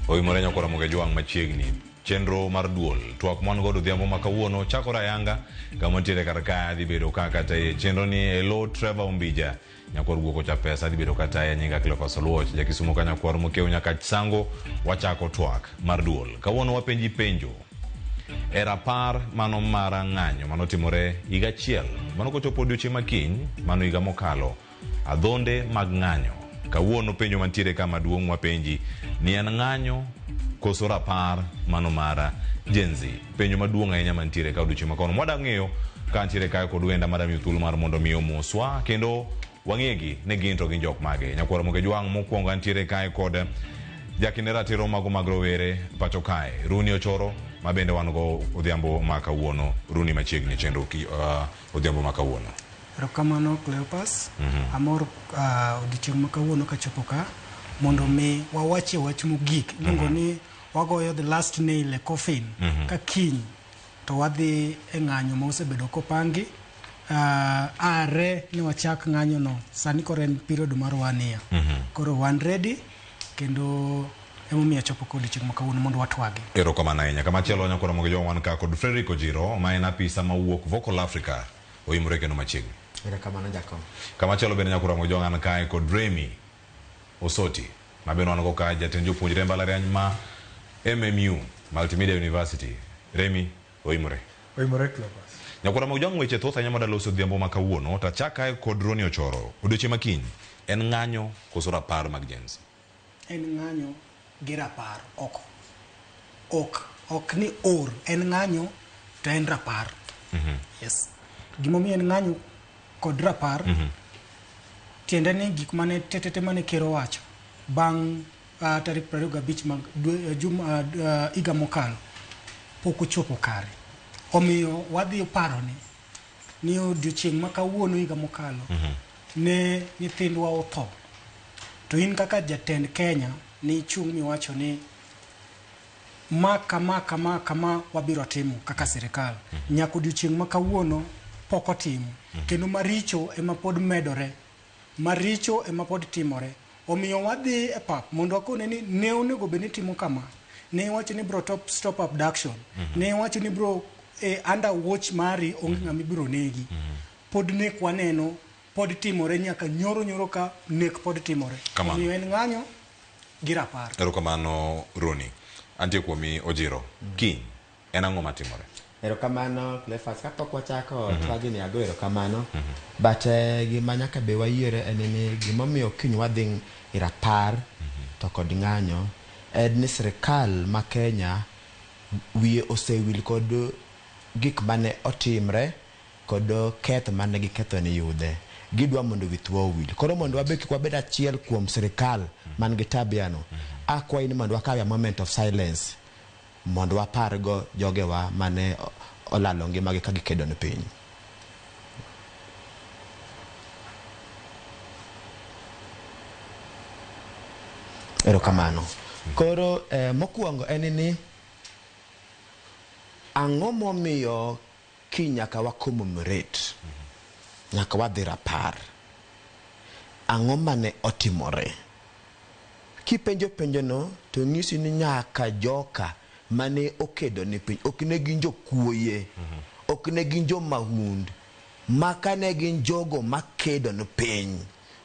Oimore nyakora moge jwang machiegni chenro mar duol twak mon godo dhiambo makawuono chakora yanga kama ntiere karka dhi bedo kaka taye chenro ni elo Trevor Umbija nyakor guoko cha pesa dhi bedo kata ya nyinga Cleophas Oluoch jakisumo ka nyakwar mokeo nyaka sango wachako twak mar duol kawuono wapenji penjo e rapar mano mara ng'anyo manotimore higa achiel mano kochopo odiochieng' makiny mano higa mokalo adhonde mag ng'anyo kawuono penjo mantiere kama duong' wapenji ni en ng'anyo koso rapar mano mara jenzi penjo maduong' ahinya mantiere ka odiochieng' makono mwada ng'eyo ka ntiere kae kod wenda mara miyo thuolo mar mondo miyo moswa kendo wang'egi ne gin to gin jok mage nyakwara moge jwang' mokwongo ntiere kae kod jakine ratiro mago mag rowere pacho kae Runi Ochoro mabende wan go odhiambo makawuono Runi machiegni chenro odhiambo makawuono. Erokamano Cleophas, amor odiochieng' makawuono kachopo ka mondo mi wawache wach mogik luongo ni wagoyo the last nail e coffin ka kiny to wadhi e ng'anyo ma osebedo kopangi are ni wachak ng'anyo no sani koro en period mar 1 year koro wan ready kendo emomiyo chopo kod odiochieng' makawuono mondo watwagi. Erokamano ahinya kama chielo nyakora moge jwang' wan ka kod Frederick Ojiro ma en apisa mawuok Vocal Africa oimore kendo machiegni. Erokamano Jakom. Kama chielo bende nyakora moge jwang' an kae kod Remy Osoti mabeno wan go ka jatend jopuonjre mbalariany ma MMU Multimedia University. Remy oimore. Oimore Cleophas. Nyakora moge jwang' weche thoth ahinya madaloso odhiambo makawuono tachaka kod Runi Ochoro odiochieng' makiny en ng'anyo koso rapar mag jenzi. En ng'anyo gi rapar ok ni or en ng'anyo to en rapar. Yes. Gimomiyo en ng'anyo kod rapar tiende ni gik mane tetete mane kero wacho bang' tarik 25 mag higa mokalo pok ochopo kare omiyo wadhi paro ni odiochieng' makawuono higa mokalo ne nyithindwa otho to in kaka jatend Kenya ni chung' miwacho ni kama wabiro timo kaka sirikal nyaka odiochieng' makawuono pok otimo kendo maricho ema pod medore maricho ema pod timore omiyo wadhi e pap mondo wakone ni ne onego bed ni timo kama ne wacho ni bro stop abduction ne wacho ni bro under watch mari onge ng'ama ibiro negi pod nek waneno pod timore nyaka nyoro ka nek pod timore omiyo en ng'anyo gi rapar. Erokamano Runi antie kuomi Ojiro kiny en ang'o matimore? Erokamano Cleophas kapok wachako twagi ni ago erokamano but gima nyaka be wayiere en ni gimomiyo kiny wadhi i rapar to kod ng'anyo en ni sirikal ma Kenya wiye osewil kod gik mane otimre kod keth mane giketho ni yudhe gidwa mondo withwa owil koro mondo wabek wabed achiel kuom sirikal man gi tabiano akwayi ni mondo wakaw a moment of silence mondo wapargo jogewa mane olalo ngimagi ka gikedo ne piny. Erokamano. Koro mokwongo en ni ang'o momiyo nyaka wa commemorate nyaka wadhi rapar ang'o mane otimore kipenjo no to ng'isi ni nyaka joka mane okedo ne piny ok ne gin jokuoye ok ne gin jo mahund maka ne gin jogo makedo ne piny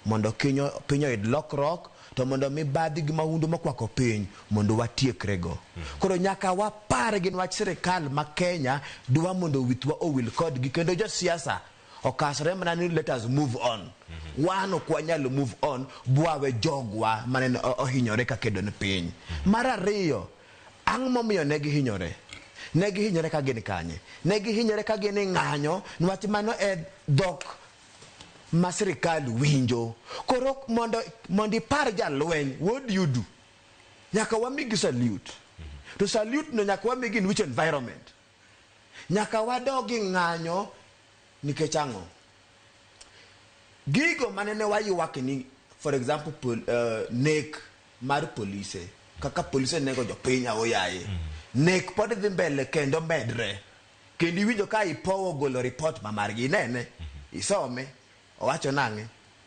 mondo piny oyud lokruok to mondo mibadhi gi mahundu makwako piny mondo watiekrego koro nyaka wapar gi wach sirikal ma Kenya dwa mondo withwa owil kodgi kendo josiasa okasore mana ni let us move on wano kwa nyalo move on bwawe jogwa mane ohinyore ka kedo ne piny mar ariyo ang' momiyo ne gihinyore ka gin kanye ne gihinyore ka gin ng'anyo niwach mano e dhok ma sirikal winjo koro mondo ipar jalweny what do you do nyaka wamigi salute to salute no nyaka wamigi in which environment nyaka wadogi ng'anyo nikech ang'o gigo manene wayuak ni for example nek mar polise kaka polise nego jopiny aoyaye nek pod dhi mbele kendo medre kendo iwinjo ka ipowo golo report mamargi inene isome owacho nang'e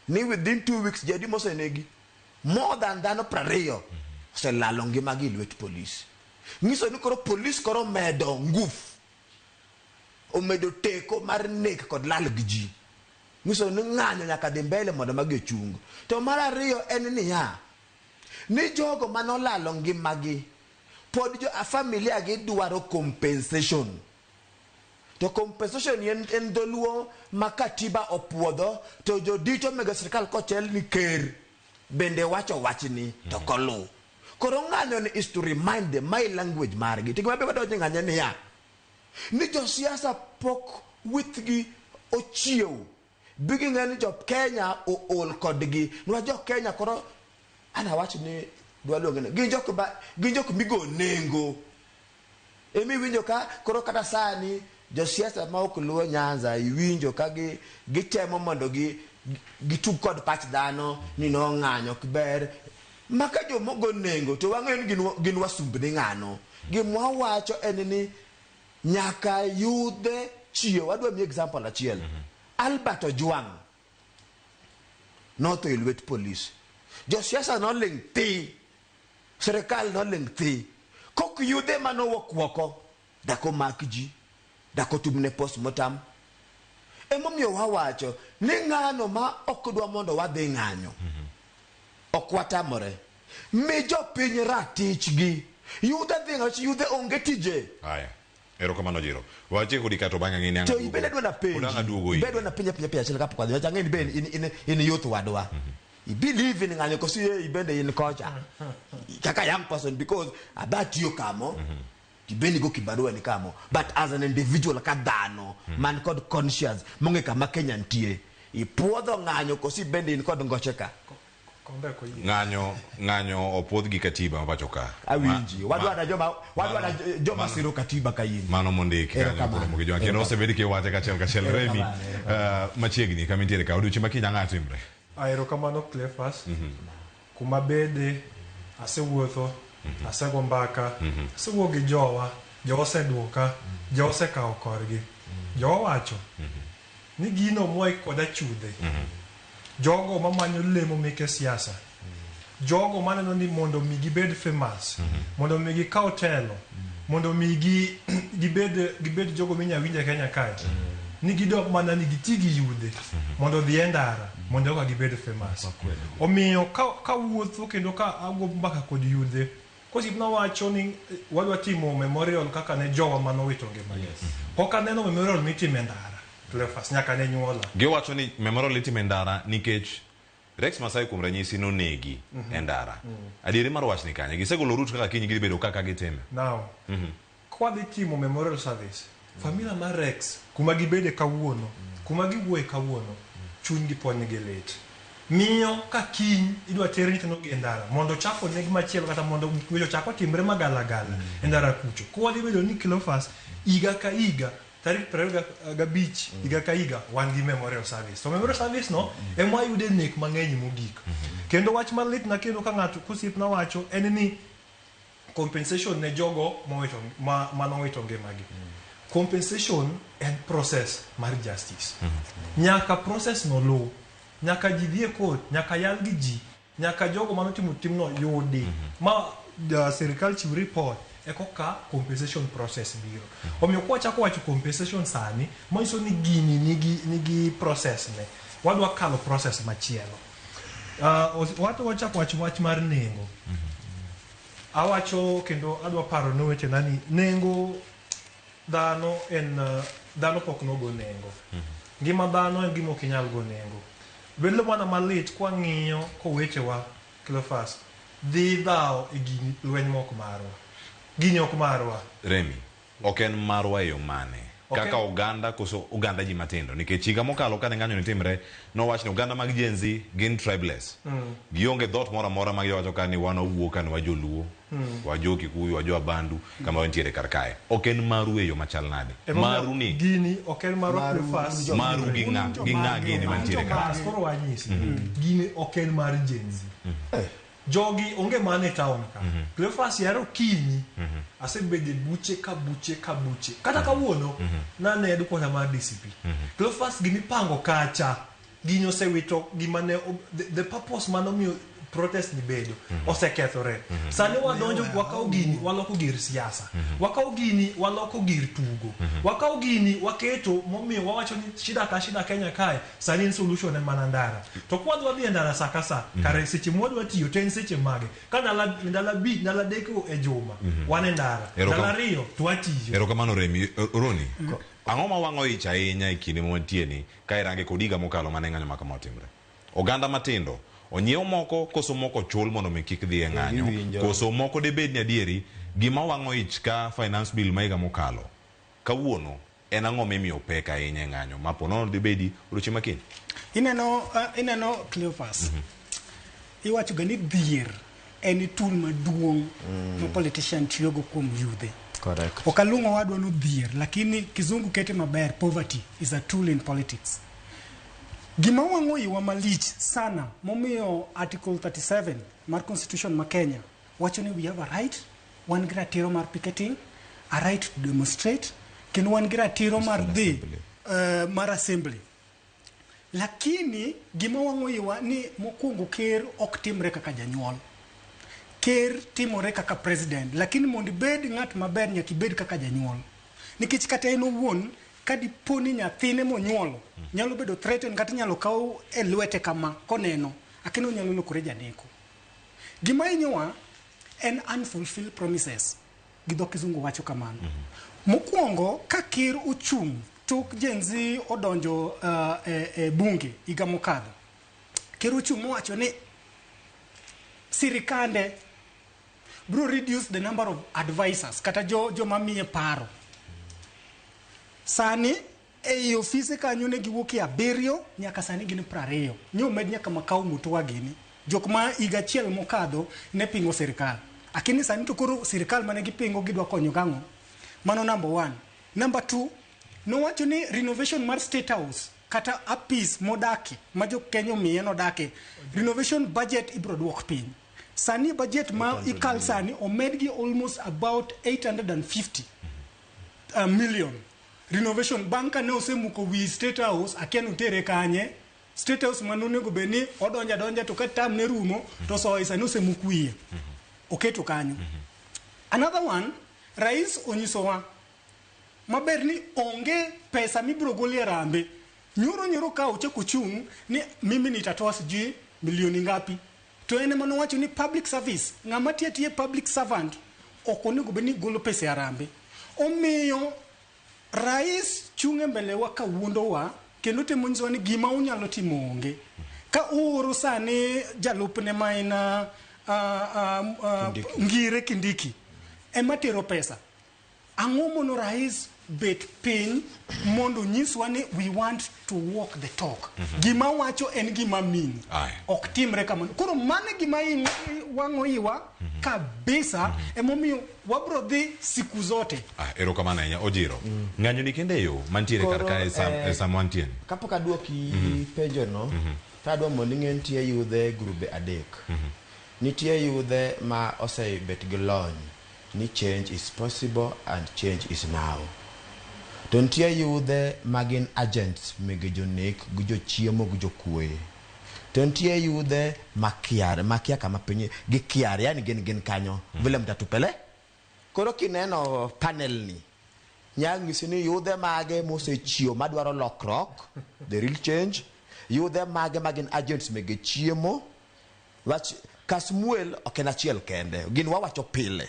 ni within 2 weeks jadi mosenegi more than dhano 20 oselalo ngimagi lwet polis. Nyiso ni koro polis koro medo nguf, omedo teko mar nek kod lalo gi ji. Nyiso ni ng'anyo nyaka dhi mbele mondo magi ochung. To mar ariyo en niya, ni jogo manolalo ngimagi pod jo familia gi dwaro compensation. To compensation en dholuo ma katiba opuodho, to jodito mega sirkal kochel ni ker bende wacho wachni to kolu. Koro ng'anyo ni is to remind them my language margi. Tigma be wadonje ng'anyo niya, ni jo siasa pok withgi ochiew. Bigi ng'ani jo Kenya ool kodgi. Nwa jo Kenya koro ana wacho ni dwaluonge ne ginjok migo nengo. Emi winjo ka koro kata sani jo siasa ma ok luwo Nyanza iwinjo ka gitemo mondo gitug kod pach dhano ni no ng'anyo kber. Maka jo mogo nengo to wang'en gin wasumbni ng'ano. Gimwa wacho en ni nyaka yudhe chiew. Wadwa mi example achiel. Albert Ojwang noto ilwet polis. Jo siasa no ling thi. Serikal no ling thi. Kok yudhe mano woko dako makji, dako tumne postmortem. Emomiyo wawacho ni ng'ano ma ok dwa mondo wadhi ng'anyo. Ok watamore. Mi jopiny ratichgi. Yudhe dhi ng'acho, yudhe onge tije. Aya. Ero kamano jiro. Wache kodi kato banga ngini anga. To ibede dwa na penji. Ibede dwa na penji achile kapo kwa. Wacha ngini ben in youth wadwa. I believe in ng'anyo kosi ibende in culture. Kaka young person because about you kamo. Ibende go kibarua ni kamo. But as an individual kadano, man called conscious, monge kama Kenya ntie. Ipuodho ng'anyo kosi ibende in kod ngocheka. Ng'anyo opodh gi katiba mapacho ka. Awinji. Wadwa na joma siro katiba kayini. Mano mondiki kanyo mogi jwa kendo osebedi ke wache kachel Remi machiegni kamintiere ka odiochieng' makiny ang'a timre. Aero kamano Cleophas. Kuma bede asewuotho, asego mbaka, asewuo gi jowa oseduoka, jowa osekawo korgi. Jowa wacho ni gino moy koda chudhe. Jogo mamanyo lemo meke siasa. Jogo maneno ni mondo mi gibed famous, mondo mi gikaw telo, mondo mi gibed jogo minya winja Kenya kae. Ni gidok mana ni gitigi yudhe mondo dhi endara mondo ka gibed famous. Omiyo ka wuotho kendo ka ago mbaka kod yudhe. Kosipna wacho ni wadwa timo memorial kaka ne jowa manowito ngimagi. Poka neno memorial mitimo endara. Cleophas nyaka ne nyuola. Giwacho ni memorial itimo endara nikech Rex Masai kuom ranyisi nonegi endara. Adieri mar wach ni kanye gisegolo route kaka kiny gibedo kaka gitime. Now. Kwa dhi timo memorial service. Familia mar Rex kuma gibede kawuono, kuma giwuoye kawuono, chuny gi pod nigi lit. Miyo ka kiny idwa ter nyithindo gi endara mondo chako negi machielo kata mondo gik chako timre magalagala endara kucho. Kwa dhi bedo ni Cleophas iga ka iga tarik 25 iga ka iga wan gi memorial service. To memorial service no ema yude nek mang'eny mogik. Kendo wach malit na kendo ka ng'ato kusipna wacho en ni compensation ne jogo manowito ngimagi. Compensation and process mar justice. Nyaka process no low. Nyaka ji dhie court, nyaka yal gi ji, nyaka jogo manotimo timno yudi. Ma serikal chiw report ekoka compensation process biro. Omiyo kwa chako wacho compensation sani, manyiso ni gini nigi process ne. Wadwa kalo process machielo. Watu wachako wacho wach mar nengo. Awacho kendo adwa paro no weche nani nengo dhano pok nogo nengo. Ngima dhano en gima ok inyal go nengo. Bedo mana malit kwa ng'iyo ko wechewa Cleophas dhi dhao e gini lweny mok marwa. Gini ok marwa. Remi, ok en marwa yo mane? Kaka Uganda koso Uganda ji matindo nikech higa mokalo kane ng'anyo ni timre nowach ni Uganda mag Gen Z gin tribeless. Gionge dhot moro amora ma giwacho ka ni wan owuok ka ni wajoluo, wajo Kikuyu, wajo Abandu kama wantiere kar kae. Ok en maru e yo machal nade. Maru ni gini ok en maru Cleophas. Maru gi ng'a gini mantiere kar kae. Koro wanyisi. Gini ok en mar Gen Z. Jogi onge mane town ka. Cleophas yaro kini asebede buche ka buche. Kata kawuono na nedu kota mar DCP. Cleophas gini pango kacha. Gini osewito gimane the purpose manomiyo protest ni bedo osekethore sani wadonjo wakao gini waloko gir siasa wakao gini waloko gir tugo wakao gini waketo momiyo wawacho ni shida ka shida Kenya kae sani in solution en mana ndara to kwadwa dhi ndara sakasa kare seche mwadwa tiyo ten seche mage ka ndala deko e juma wane ndara ndala riyo twatiyo erokamano Remi Roni ang'o ma wang'o ich ahinya e kinde mantie ni ka irange kodiga mokalo mane ng'anyo makama otimre oganda matindo onyiew moko koso moko chul mondo mi kik dhi e ng'anyo koso moko de bed ni adieri gima wang'o ich ka finance bill maiga mokalo kawuono en ang'o mimiyo pek ahinya e ng'anyo mapo nono de bedi ruchi makini ineno Cleophas iwacho ga ni dhier en tool maduong' ma politician tiyogo kuom yudhe. Correct. Okalungo wadwa no dhier lakini kizungu kete maber poverty is a tool in politics. Gima wang'o iwa malich sana momiyo article 37 mar constitution ma Kenya wacho ni we have a right, wan gi ratiro mar picketing, a right to demonstrate, kendo wan gi ratiro mar dhi mar assembly. Lakini gima wang'o iwa ni mokwongo ker ok timre kaka janyuol. Ker timore kaka president, lakini mondo ibed ng'at maber nyaka ibed kaka janyuol. Nikech kata en owuon kadiponi nyathine monyuolo nyalo bedo threatened kata nyalo kaw e lwete kama koneno akino nyalo lokore janeko. Gima inyowa en unfulfilled promises gi dho kizungu wacho kamano. Mokwongo ka ker ochung' tok jenzi odonjo e bunge higa mokadho, ker ochung' mowacho ni sirikande bro reduce the number of advisors kata jo mamiye paro. Sani e ofise kanyo ne giwuok 7 nyaka sani gin 20. Nyo med nyaka makao mutuwa gini jok ma higa chiel mokadho ne pingo sirikal. Akini sani to koro sirikal mane gipingo gidwa konyo gang'o. Mano number 1. Number 2, no wacho ni renovation mar State House kata apis modaki ma jo Kenya miye no dake. Renovation budget ibro duok piny. Sani budget ma ikal sani omedgi almost about 850 million. Renovation banka ne osemuko wi State House akian utere kanye. State House manonego beni odonja to katam ne rumo to so sani osemuko wiye. Oketo kanyo. Another one, rais onyisowa maber ni onge pesa mibro golie rambe. Nyoro ka ochako chung ni mimi nitatoa sijui milioni ngapi. To ene mano wacho ni public service ng'ama tiye public servant okonego beni golo pesa ya rambe. Omiyo rais chunge mbele wa kawuondo wa kendo temo nyiso ni gima unyalo timo onge. Ka oro sani jalupne maina ngire Kindiki ema tero pesa. Ang'o mono rais bet piny mondo nyiswa ni we want to walk the talk. Gima wacho en gima min ok timre kamano. Koro mane gima wang'o iwa kabisa emomiyo wabro dhi siku zote. Erokamano ahinya Ojiro. Ng'anyo ni kende yo mantiere karka e samwantien. Kapok aduoki penjo no tadwa mondo ing'e nitie yudhe grube adek. Nitie yudhe ma osebet gi lony ni change is possible and change is now. To nitie yudhe magin agents mege jonek gi jochiemo gi jokwe. To nitie yudhe makia kama penye gi kiare yani gen kanyo vile mtatupele. Koro kineno panel ni nyang'isi ni yudhe mage mosechio madwaro lokrok the real change, yudhe mage magin agents mege chiemo wach Kasmuel oken achiel kende gin wawacho pile.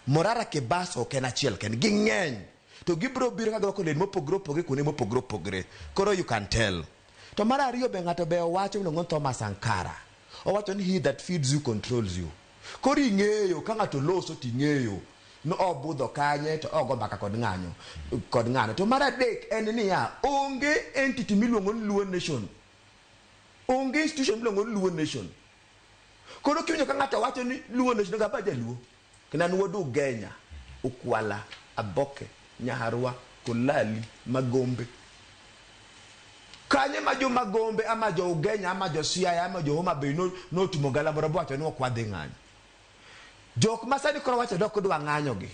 Morara Kebaso oken achiel kende ging'eny to gibro biro ka ko len mopogre kune mopogre. Koro you can tell. To mara ariyo be ng'ato be owacho ni Thomas Sankara owacho ni he that feeds you controls you. Koro ing'eyo ka ng'ato loso ting'eyo no obudho kanye to ogo mbaka kod ng'ano. To mara adek en niya onge entity miluongo ni Luo Nation, onge institution miluongo ni Luo Nation. Koro kiwinjo ka ng'ato wacho ni Luo Nation ga baja Luo kina nuodo Ugenya, Ukwala, Aboke, Nyaharwa, Kulali, Magombe. Kanye ma jo Magombe ama jo Ugenya ama jo Siaya ama jo Homa Bay no timo gala moro wacho ni okwadhi ng'anyo. Jok masani koro wacho dok dwa ng'anyo gi.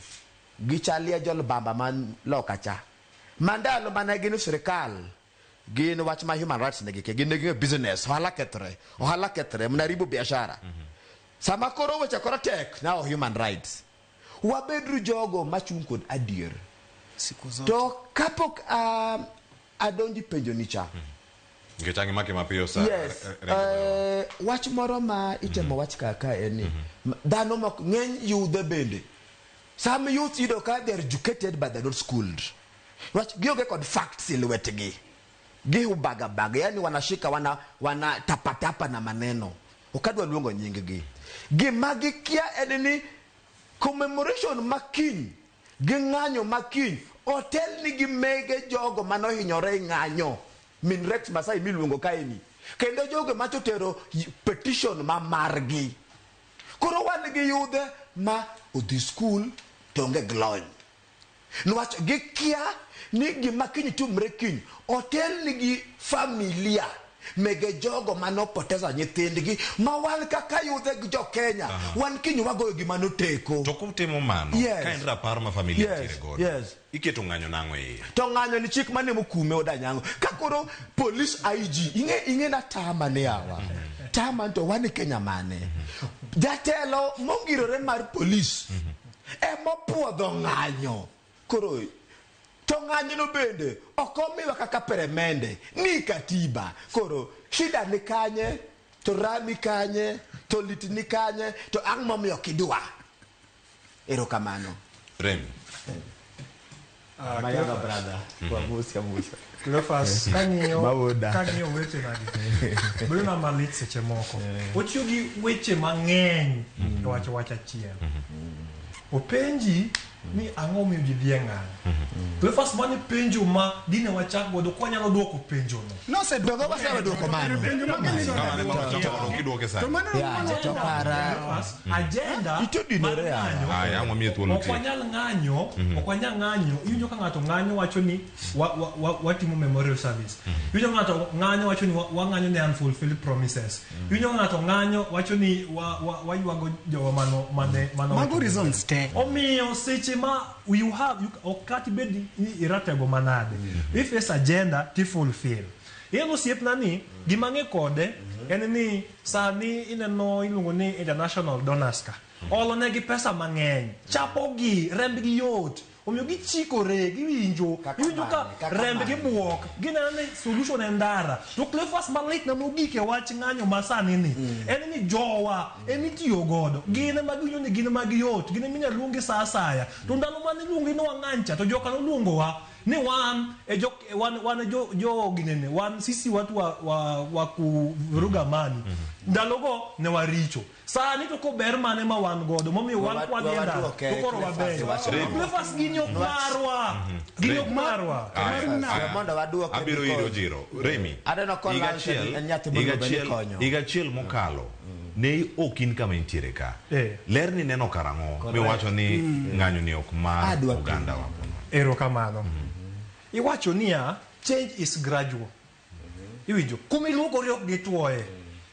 Gichalie jol bamba man loka cha. Mandalo managi ni sirikal gin wach ma human rights ne gike gin business ohala kethre mnaribu biashara sama koro weche koro tek now human rights wabedru jogo machung kod adier to kapok adonji penjo nicha ngechangi make mapiyo sa yes wach moro ma itemo wach kaka eni dhano mok ng'eny yudhe bende some youth yudo ka they are educated but they are not schooled wach gionge kod facts ilwetgi gi ubagabaga yani wanashika wana tapatapa na maneno okadwa luongo nying gi magi kia eneni commemoration makiny gi ng'anyo makiny otel ni gi mege jogo manohinyore ng'anyo min Rex Masai miluongo kaeni kendo jogo machotero petition ma margi koro wan gi yudhe ma odhi school tonge glony nwach gi kia ni gima kiny tumre kiny otel ni gi familia mege jogo manopoteza nyithindgi ma wan kaka yudhe gi jo Kenya wan kiny wagoyo gima noteko to kutimo mano ka en rapar ma familia tire godo iketo ng'anyo nang'o iye to ng'anyo ni chik mane mokume odanyango ka koro police IG ing'e na tama ne yawa tama to wan Kenya mane jatelo mongirore mar police emopuodho ng'anyo koro to ng'anyo no bende okomiwa kaka peremende ni katiba koro shida ni kanye to rami kanye to lit ni kanye to ang' momiyo kidwa erokamano Remi Mayaga brother kwa muska Cleophas kang'iyo weche nagi bedo na malit seche moko ochiyo gi weche mang'eny to wacho achiel openji ni ang'o miyo ji dhi e ng'anyo Cleophas mane penjo ma dine wachak godo kwa nyalo duoko penjo no dogo basema duoko mano agenda itodinore aya ng'omiye thuolo okwanyal ng'anyo iwinjo ka ng'ato ng'anyo wacho ni watimo memorial service iwinjo ng'ato ng'anyo wacho ni wang'anyo ne unfulfilled promises iwinjo ng'ato ng'anyo wacho ni waywago jowa mano mago reasons te omiyo seche ma you okati bedi iratego manade if this agenda ti fulfill yeno siepna ni gimang'e kode en ni sani ineno iluongo ni international donors ka olonegi pesa mang'eny chapogi rembgi yot omiyo gichikore giwinjo ka rembgi buok gineno ni solution en ndara to Cleophas malit na mogik e wach ng'anyo masani ni en ni jowa emitiyo godo gine magiwinjo ni gine magiyot gine minya luongi sa asaya to ndalo mane luongi no wang'ancha to joka noluongowa ni wan jo ginene wan sisi watu wa kuvuruga amani ndalogo ne waricho sani to ko ber mane ma wan godo momiyo wan kwadhienda to koro wabeyo Cleophas ginyok marwa mondo waduok abiro iro jiro Remi igachiel mokalo ne okin kama intiere ka ler ni neno karang'o miwacho ni ng'anyo ni ok mar oganda wa erokamano iwacho niya change is gradual iwinjo kumiluokori ok gitwoye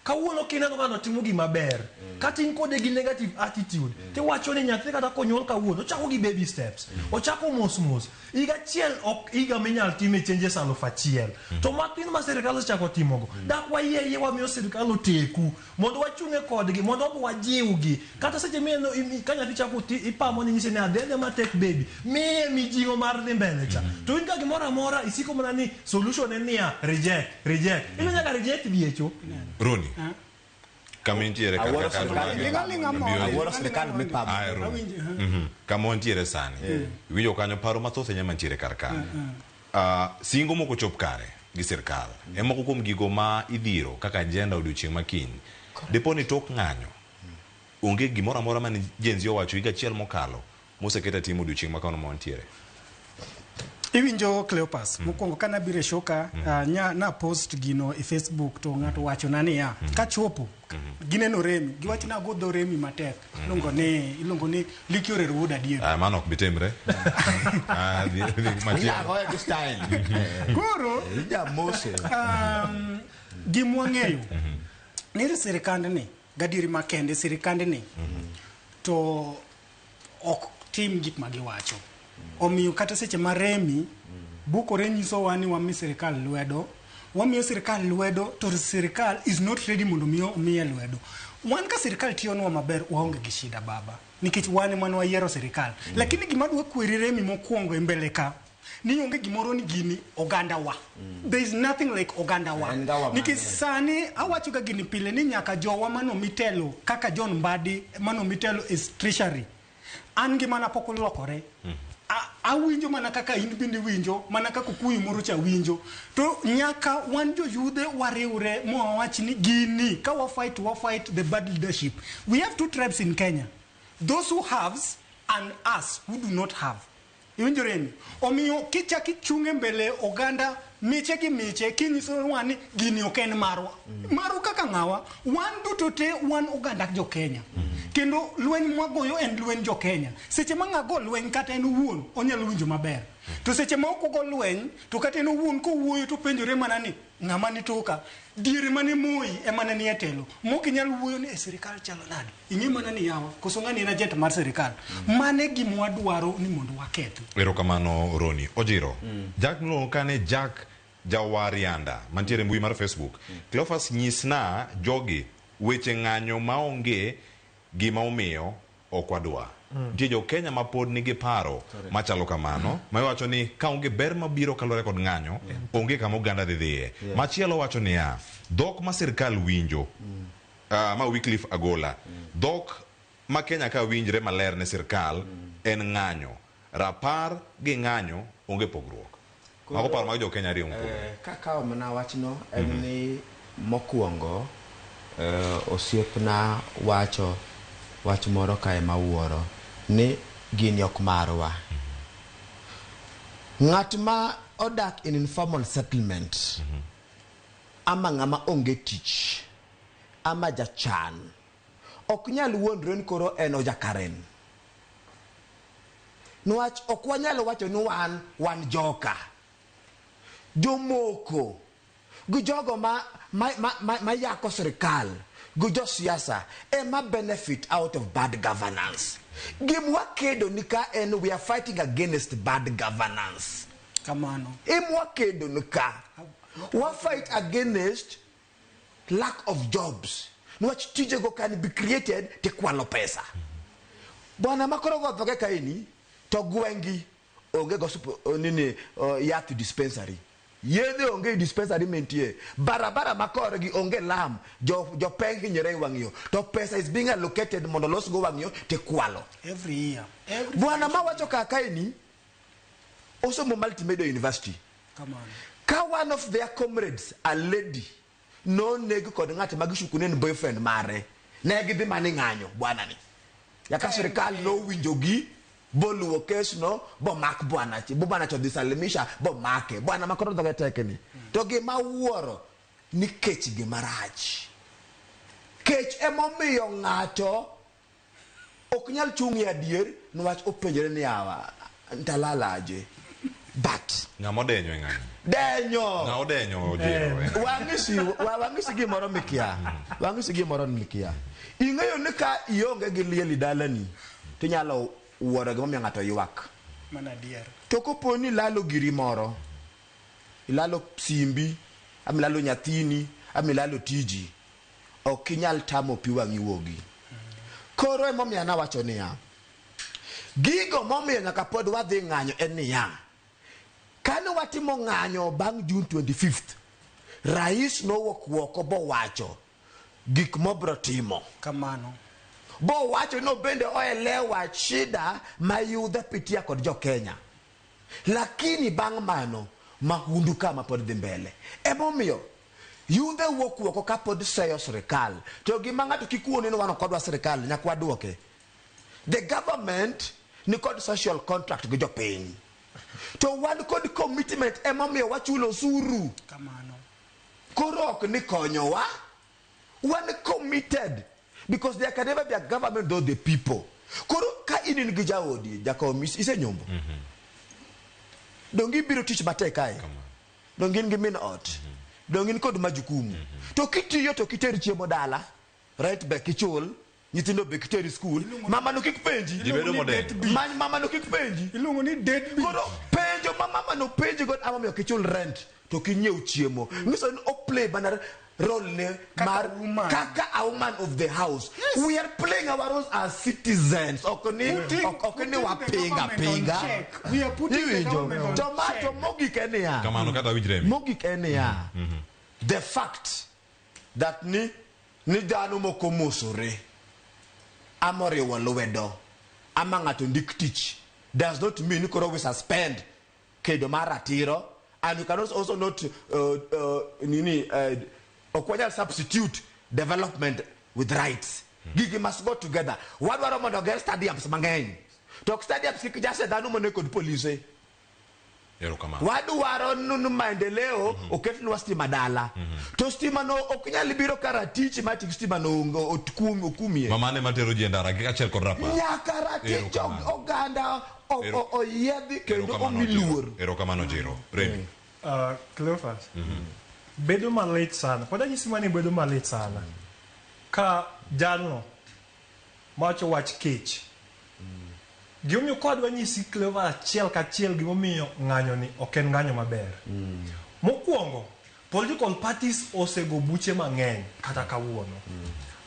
kawuono kineno ng'ano timo gima ber kata in kode gi negative attitude tiwacho ni nyathi kata konyuol kawuono ochako gi baby steps ochako mos higa achiel ok higa minyal time changes 1,000 to matin ma sirikal ochako timogo dak wayie wamiyo sirikal oteku mondo wachung'e kodgi mondo wajiwgi kata seche mieno ka nyathi chako ipamo ni nyise ni adhende matek baby miye mijing'o mar dhi mbele cha to in ka gimoro amora isiko mana ni solution en niya reject ino nyaka reject biecho Roni kama intiere kama ontiere sani winjo kanyo paro mathoth enya mantiere kar ka singo moko chop kare gi sirkal emoko kuom gigo ma idhiro kaka agenda odiochieng' makiny depo ni tok ng'anyo onge gimoro amora mane jenzi owacho higa achiel mokalo moseketa timo odiochieng' makano ma wantiere iwinjo Cleophas mokwongo kana bire shoka na post gino e Facebook to ng'ato wacho na niya kachopo gineno Remi giwacho na godho Remi matek iluongo ni likiore ruod adier mano ok bitemre koro gimwang'eyo ni sirikand ni gadieri makende sirikand ni to ok tim gik magiwacho omiyo kata seche ma Remi bukore nyiso wa ni wami sirikal lwedo wamiyo sirikal lwedo to sirikal is not ready mondo miye lwedo. Wan ka sirikal tiyonwa maber waonge gi shida baba nikech wan man wayiero sirikal. Lakini gima dwa kwerire mi mokwongo e mbele ka ni onge gimoro ni gini oganda wa. There is nothing like oganda wa. Nikech sani awacho ga gini pile ni nyaka jowa mano mitelo kaka John Mbadi mano mitelo is treasury. An gi mana pok olokore. Awinjo mana kaka in bindi winjo, mana kaka kuyu moro cha winjo. To nyaka wan jo yudhe wariure mo wach ni gini ka wa fight the bad leadership. We have two tribes in Kenya. Those who haves and us who do not have. Iwinjoreni. Omiyo kicha kichunge mbele oganda miche gi miche kinyiso wani gini oken marwa. Maru kaka ngawa wan duto te wan oganda jo Kenya. Kendo lweny mwagoyo en lweny jo Kenya. Seche ma ngago lweny kata en wuon onyalo winjo maber. To seche ma okogo lweny to kata en wuon ko wuoyo to penjore mana ni ngama ni toka diere mane Moi emane ni etelo moki nyal wuoyo ni sirikal chalo nade inyi mana ni yawa koso ngani na jet mar sirikal mane gimwa dwaro ni mondo waketho. Erokamano Roni Ojiro. Jack no kane Jack Jawarianda mantiere mbui mar Facebook. Cleophas nyisna jogi weche ng'anyo maonge gima omiyo okwadwa. Jo Kenya ma pod nigi paro machalo kamano mawacho ni ka onge ber mabiro kalore kod ng'anyo onge kama oganda dhie. Machielo wacho ni dhok ma sirikal winjo ma Wycliffe Agola dhok ma Kenya ka winjre maler ne sirikal en ng'anyo, rapar gi ng'anyo onge pogruok. Mago paro mag jo Kenya riyo kaka mana wachno en ni mokwongo osiepna wacho wach moro kae mawuoro ni gini ok marwa. Ng'at ma odak in informal settlement ama ng'ama onge tich ama jachan ok nyal wuondre ni koro en ojakaren. Nwach ok wanyalo wacho ni wan joka jomoko gu jogo ma yako sirikal gu jo siasa ema benefit out of bad governance. Gimwa kedo nika and we are fighting against bad governance. Kamano. Imwa kedo nika. We fight against lack of jobs. Nwach tije go can be created te kwalo pesa. Bwana makoro go toke kaini to gwengi onge go nini yath dispensary. Yede onge dispensary mentie barabara makore gi onge lam jo peng hinyere wangyo to pesa is being allocated mondo los go wangyo te kwalo every year. Bwana ma wacho kakaini osomo multimedia university. Come on. Ka one of their comrades a lady no negi kod ng'ate magishukunen boyfriend mare negi dhi mani ng'anyo bwana ni yaka sirikal no winjogi boluwo kes no bo mak bwana cho disalimisha bo make bwana makoro doge tekeni to gi mawuoro ni kech gi marach kech emomiyo ng'ato ok nyal chungi adier nwach openjere ni yawa ntalalaje but ng'amodenyo ng'anyo denyo ng'aodenyo Ojiro wangisi gimoro mikia wangisi gimoro mikia ing'eyo ni ka ionge gi lieli dalani tinyalo wuoro gimomiyo ng'ato ywak mana dier to koponi lalo giri moro ilalo simbi amilalo nyathini amilalo tiji ok inyal tamo pi wang'i wuogi koro emomiyo nawacho niya gigo momiyo nyaka pod wadhi ng'anyo en niya kane watimo ng'anyo bang' June 25th rais nowuok woko bo wacho gik mobro timo kamano bo wacho no bende oelewa shida mayudha pitia kod jo Kenya lakini bang' mano mahundu kama pod dhi mbele emomiyo yudha wuok woko ka pod seyo sirikal to gima ng'ato kikuone ni wano kodwa sirikal nyakwa duoke the government ni kod social contract gi jo piny to wan kod commitment emomiyo wachulo osuru kamano koro ok ni konyowa wan committed because there can never be a government though the people koro ka inin gi jaodi jakomis ise nyombo dongi biro tich matek ai dongin gi min ot dongin kod majukumu to kitiyo to kiter chiemo dala right back kichul nyithindo be kiteri school mama no kik penji Jibedo model. mama no kik penji iluongo ni deadbeat. koro penjo mama no penji god ama kichul rent to kinyiew chiemo ngiso ni play banar role ne mar kaka a woman of the house. Yes. We are playing our roles as citizens. Okoni wapinga. We are putting the government on tomato mogi kenya. Kamano kata wijremi. Mogi kenya. The fact that ni danu moko mosore amore walowedo amangato ndik tich does not mean koro we suspend kedo maratiro, and you can also not Okwanya substitute development with rights. Gigi must go together. What were on the stadiums mangeng? Talk stadiums ki just danu moneko di police. Wadu waro nunu maendeleo oketnu stima dala. To stima no okunya libiro karatichi mati stima no okumi. Mamane matero jendara kachel ko rapa. Ya karati chog oganda o yedi kendo omilur. Ero kamano jero. Remi. Cleophas. Bedo malit sana. Pada nyisimani bedo malit sana. Ka jano macho watch cage. Gimio kwa dwa nyisi Cleophas chiel ka chiel gimomiyo ng'anyo ni oken ng'anyo maber. Mokwongo political parties osego buche mang'eny kata kawuono.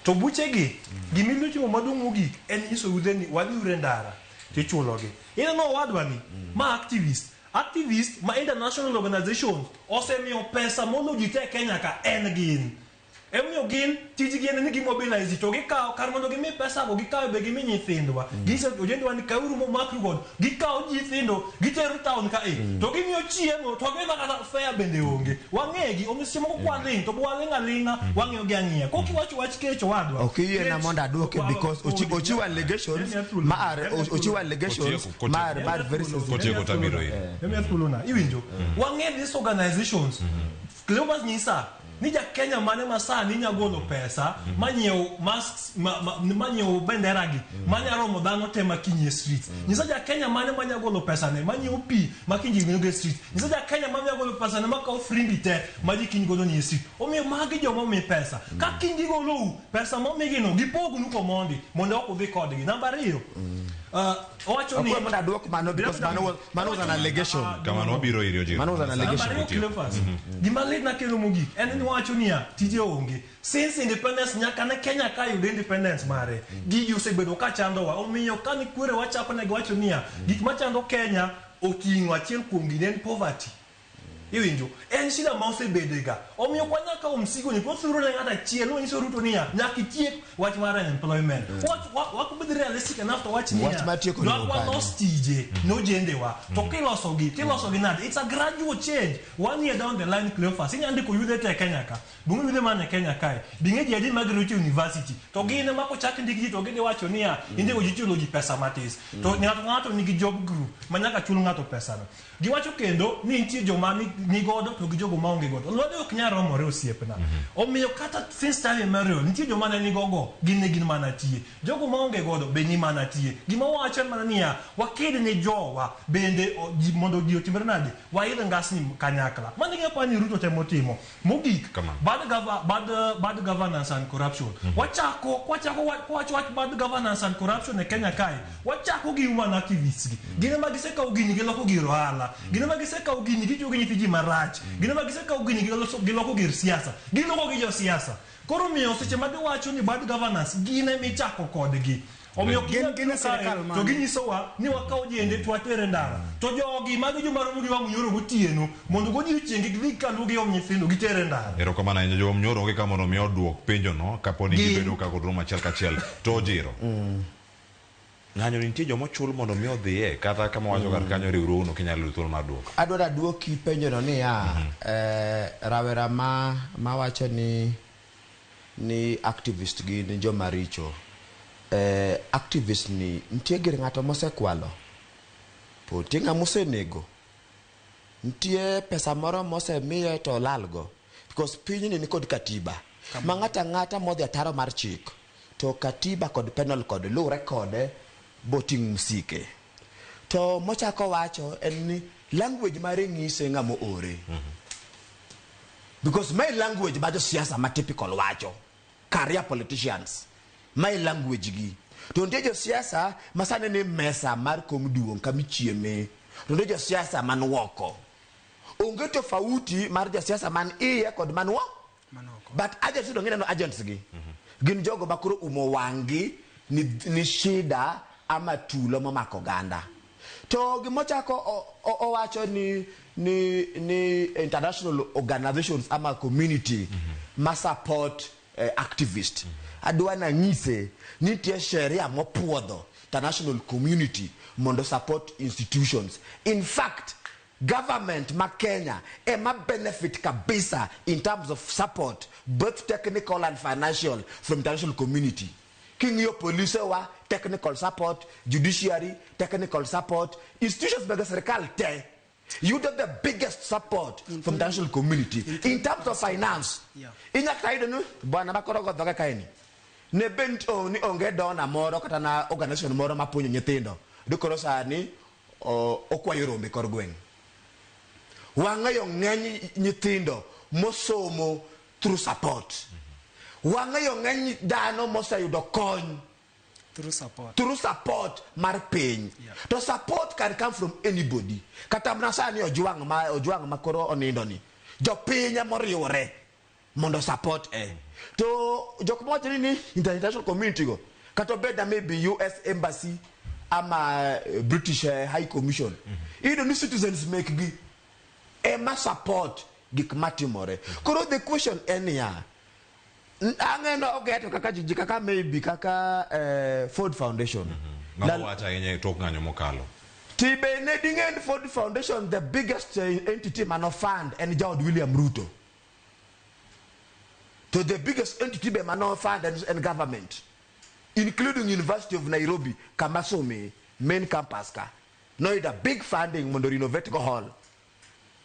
To buche gi gimilu timo maduong' mogik en nyiso udhe ni wadhi ure ndara tichulogi. Ina no wadwa ni ma activist ma international organizations osemiyo pesa mondo jite Kenya ka en gin. Emiyo gin tiji gin ni gimobilize to gikaw kar mondo gimi pesa go gikaw be gimi nyithindwa. Gise ojendwa ni kauru mo makru god gikaw nyithindo giteru town ka to gimiyo chiemo to gima kata fair bende onge. Wang'egi omisimo ko kwaling to bwalinga wang'yo gi ang'ia. Ko kiwach kecho wadwa. Okay, na monda aduoke because ochiwa allegations ma very sensitive. Iwinjo. Wang'e these organizations. Cleophas nyisa Nija Kenya mane masa ninya golo pesa manyeo masks manyeo benderagi manyaro modano tema kinye street nisaja Kenya mane manya golo pesa ne manyeo pi makinji nyoge street nisaja Kenya manya golo pesa ne maka fringi te maji kinyi golo ni street omi magi jo mo me pesa ka kinji golo pesa mo megi no gipogu nuko mondi monde oko be code gi number 2 owacho ni manda duok mano because mano was an allegation kama no biro irio jiro mano was an allegation gimalet na kelo mogi en wacho niya tije onge since independence nyaka na Kenya ka yudo independence mare gigi osebedo ka chando wa omiyo kani kwere wachako ne wacho niya gik machando Kenya oting'o achiel kuom ginen poverty. Iwinjo en shida ma osebedega omiyo kwa nyaka omsigo ni posuro na ngata chiel no nyiso Ruto niya nyaka tiek wach mar employment what could be realistic enough to watch niya no stije no jendewa to kiloso gi nada it's a gradual change 1 year down the line Cleophas inyande ko yude te Kenya ka bungu yude man Kenya kai binge jadi magruti university to gine mako chak ndiki to gide wacho niya inde go jichulo gi pesa matis to ngato nigi job group manyaka chulo ngato pesa no giwacho kendo ni nitie joma ni godo to gijogo maonge godo lode ok nyaro more osiepna omiyo kata since time merio nitie joma ne ni gogo gin mana tie jogo maonge godo be ni mana tie gima wacho mana niya wakede ne jowa bende mondo dio timbre nade waile ngasni kanyakla mane nge pani Ruto temo timo mogik bad governance and corruption wachako bad governance and corruption e Kenya kai wachako gi human activists gine magiseka ugini giloko giro hala gine magiseka ugini gijogo nyithiji marach gine magiseka ugini giloko gir siasa giloko gi jo siasa koro miyo seche made wacho ni bad governance gine michako kodgi omiyo gine serikal to ginyisowa ni wakaw jende twatere ndara to jogi magi jomaromugi wang'nyoro gotieno mondo godhi chienge gidhi kalugi om nyithindo gitere ndara ero kamana enyo jom nyoro ge kamono miyo duok penjo no kaponi gibedo ka kodro achiel kachiel to jiro ng'anyo nitie joma chul mondo mi odhiye kata kama wacho kar kanyo riwruok no kinyalo thuolo mar duoko adwara duoki penjo no niya rawera ma wacho ni activist gi ni joma richo activist ni nitie gir ng'ato mosekwalo po tinga mosenego nitie pesa moro mosemiye to lalgo because piny ni kod katiba ma ng'ata modhi ataro mar chik to katiba kod penal code luwre kode boting musike to mochako wacho en ni language mare ng'ise ng'amo ore because my language ba jo siasa ma typical wacho career politicians my language gi to nde jo siasa masane ni mesa mar kom duong kami chieme to nde jo siasa man woko onge tofauti mar jo siasa man iye kod man woko but agents don't get no agents gi gin jogo makoro umo wangi ni shida ama tulo mamako ganda to gimochako owacho ni international organizations ama community ma support activist adwana ngise nitie sheria mopuodho international community mondo support institutions. In fact, government ma Kenya ma benefit kabisa in terms of support, both technical and financial, from international community. King yo police wa technical support, judiciary technical support, institutions mega serikali te. You get the biggest support from the international community in terms of finance. Inya kaide nu bwana bakoro doga kaini. Ne bento ni onge dona moro kata na organization moro mapunyo nyithindo. Dukoro sani okwayo rombe kor gweng. Wangayo ng'eny nyithindo mosomo through support. Wangayo ng'eny dano mosayudo kony through support mar piny. To support can come from anybody. Kata mnasani ojuang ma koro onindo ni. Jo piny moriwore mondo support to jok moja ni international community go. Kato beda maybe US embassy ama British High Commission. Either the citizens make gi ema support gik matimore. Koro the question enia angeno ogeto kaka jiji kaka maybe kaka Ford Foundation. Wacha yenye tok nganyo mokalo. Tibe ne dingen Ford Foundation, the biggest entity man fund and Jawad William Ruto. To the biggest entity be man fund and government, including University of Nairobi, Kamasome, main campus ka. No the big funding mondo renovate go hall.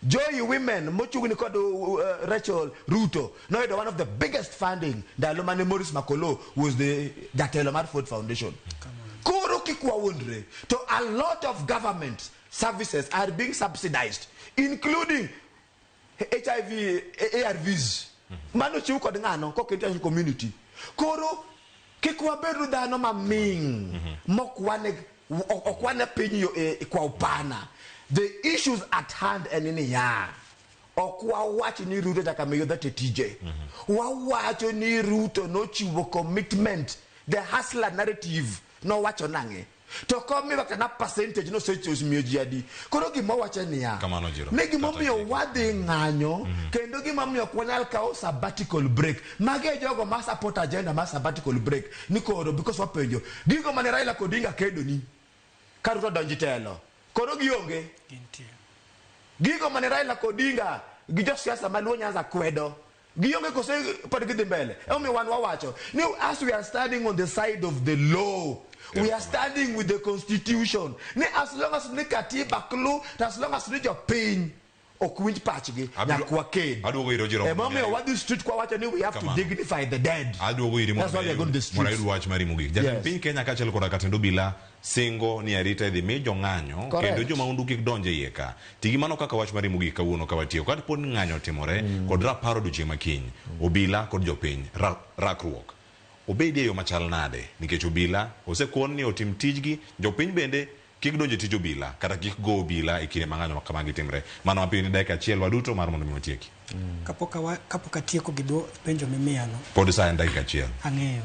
Joy women, Mochuguni Kodo Rachel Ruto, no the one of the biggest funding, the Alumani Maurice Makolo was the Jatelomar Ford Foundation. To a lot of government services are being subsidized, including HIV, ARVs. Mano chiuko dengano ko international community. Koro kikwa beru da no maming mokwane okwane penyo kwa upana. The issues at hand and in ya. Okwa wachi ni Ruto takameyo that TJ. Wa wacho ni Ruto no chiwo commitment. The hustler narrative no wacho nange. To come me back na percentage no say choose miyojiadi. Koro gi mo wacho niya. Kamano jiro. Negi mo miyo wade nganyo kendo gi mo miyo kwanyal kao sabbatical break. Mage jogo ma support agenda ma sabbatical break. Nikoro because wapenjo. Gigo mane Raila Odinga kedo ni. Karuto donjitelo. Koro gi onge. Gigo mane Raila Odinga gi jo siasa maluo nyanza kwedo. Giyonge kose pati gidi mbele. Emi wanwa wacho. Now as we are standing on the side of the law, we are standing with the constitution. As long as we katiba klu, as long as we your pain or queen patching na kwa kid. What this street kwa wacha ni we have to dignify the dead. That's why we are going to the streets. Watch Ramogi. Just pin Kenya kachel kora katendo bila singo ni arita the mejo nganyo kendo joma unduki donje yeka. Tigi mano kaka watch Ramogi kawuono kawatio. Kati pon nganyo timore kod raparo duche makiny. Obila kod jopiny rakruok. Obede yo machal nade nikech obila osekuon ni otim tijgi jopiny bende kik donje tij obila kata kik go obila ikine mang'anyo kama gitimre mano mapini dakika achiel waduto mar mondo motieki kapoka tieko gido penjo mimiano pod saa en dakika achiel ang'eyo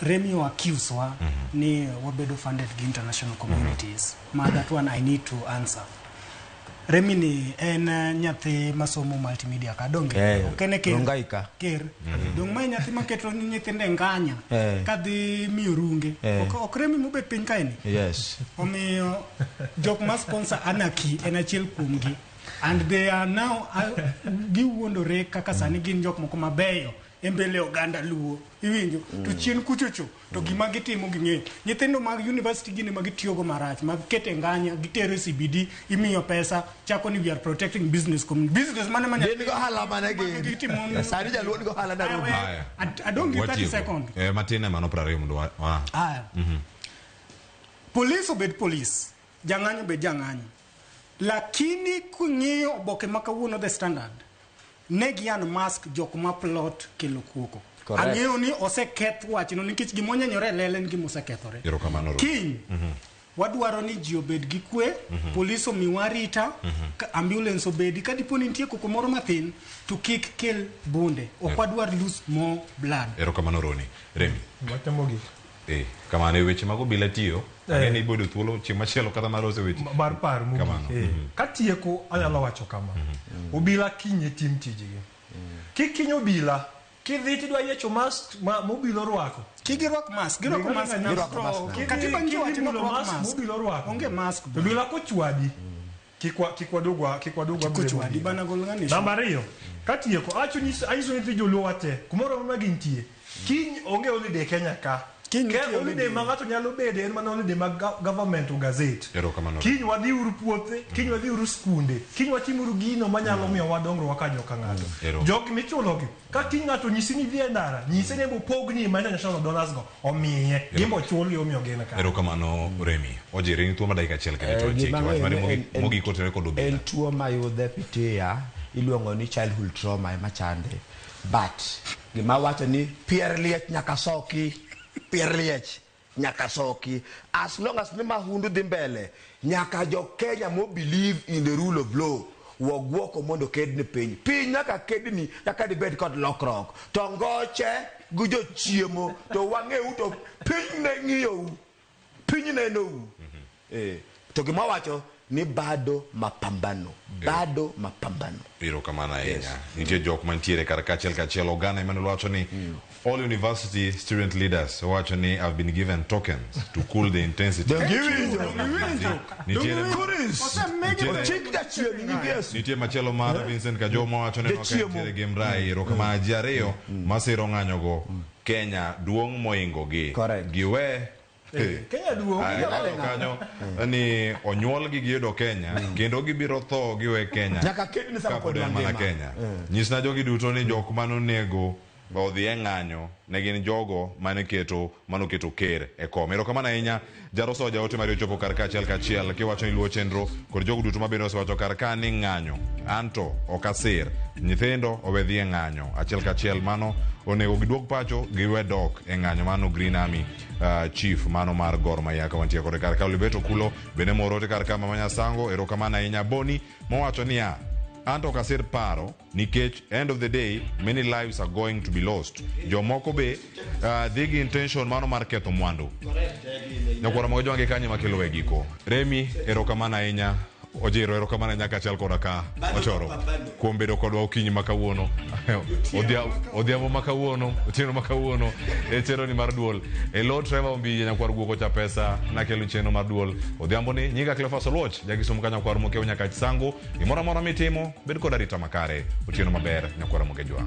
Remi accuse wa ni wabedo funded gi international communities ma that one I need to answer. Remi ni en nyathi masomo multimedia ka donge okene ker dong ma nyathi maketo nyithinde nganya kadhi miyo runge ok Remi mobet piny kaeni omiyo jok ma sponsor anarchy en achiel kuomgi and they are now giwuondore kaka sani gin jok moko mabeyo embele oganda luo iwinjo to chien kuchocho to gima gitimo ging'e nyithindo mag university gini magitiyogo marach mag kete nganya gitere CBD imiyo pesa chako ni we are protecting business business mane manya go hala manege gitimo sari jaluo go hala na rubi I don't give 30 seconds matina mano prare ndo police obed police janganyo be janganyo lakini kung'iyo oboke makawuono The Standard Negian mask jok ma plot kelo kuoko ang'eyo ni oseketh wachno nikech gimonyanyore lele ni gimosekethore kiny wadwaro ni ji obed gi kwe polis omiwa arita ambulance obedi ka dipo ni nitie koko moro mathin to kik kel bunde ok wadwar lose more blood. Erokamano Roni. Remi Ramogi. Kamano weche mago bila tiyo ang'eni ibodo thuolo chieng' machielo kata mar ose weche bar par Mogi. Katieko anyalo wacho kama obila kinye tim tijigi kikiny obila kidhi tidwa yiecho mask mobilo rwako kigirwak mask girwako mask katiba njo watino mask mobilo rwako onge mask obila kochwadi kikwadogwa kochwadi bana golngani namba 2 katieko anyiso ni joluo wate kumoro ma gintie kiny onge holiday Kenya ka holiday ma ng'ato nyalo bede en mana holiday mag government o gazette. Kiny wadhi uru puothe, kiny wadhi uru skunde, kiny watimuru gino manyalo miyo wadongro waka joka ng'ato. Jogi michulogi ka kiny ng'ato nyisi ni dhi e ndara nyise ne bo pogni ma international dollars go omiye gimbo chuli omiyo gena ka. Erokamano Remi ojiri ni tuo ma dakika achiel kende to cheki wach mari mogi kotere kod obila en tuo mayudhe pitia iluongo ni childhood trauma ema chande but gima wacho ni pier liech nyaka soki pier liech nyaka soki as long as ni mahundu dhi mbele nyaka jo Kenya mo believe in the rule of law wogwoko mondo kedni piny nyaka kedni nyaka dibed kod lokrok to ngoche gujo chiemo to wang'eu to piny ne ng'iyou piny nenou to gima wacho ni bado mapambano Erokamano ahinya nitie jok mantiere kar kachiel oganda Emmanuel wacho ni all university student leaders wacho ni have been given tokens to cool the intensity. Nitie machielo mar Vincent Kajomo wacho ni nokentiere gi mrai erokamano ji ariyo masiro ng'anyogo Kenya duong' moingo giwe Kenya duong' kanyo ni onyuol gi giyudo Kenya kendo gibiro tho giwe Kenya nyaka kedni sama pod mana Kenya nyisna jogi duto ni jok manonego odhi e ng'anyo ne gin jogo manoketo ker e kom. Erokamano ahinya jaroso jaote mari ochopo kar kachiel kiwacho ni luo chenro kod jogo duto mabende osewacho kar ka ni ng'anyo anto okasir nyithindo obedhi e ng'anyo achiel mano onego giduog pacho giwe dok e ng'anyo mano Green Army chief mano mar Gor Mahia kawantie kod kar ka Olibeto Kulo bende morote kar ka Mama Nyasango. Erokamano ahinya Boni mowacho niya anto kasir paro nikech end of the day many lives are going to be lost jomoko be dhigi intention mano mar ketho mwandu nyakwara mogo jonge kanye makelo we giko Remi erokamano ahinya ojiro erokamano nyaka chal koda ka ochoro kuom bedo kodwa okinyi makawuono odhiambo makawuono otieno makawuono e chero ni mar duol e lo Trevor Ombije nyakwar guoko cha pesa nakelo cheno mar duol odhiambo ni nyinga Cleophas Oluoch jagisomo ka nyakwar moke nyaka chisango imora mitimo bed kod arita makare otieno maber nyakwar moke jwa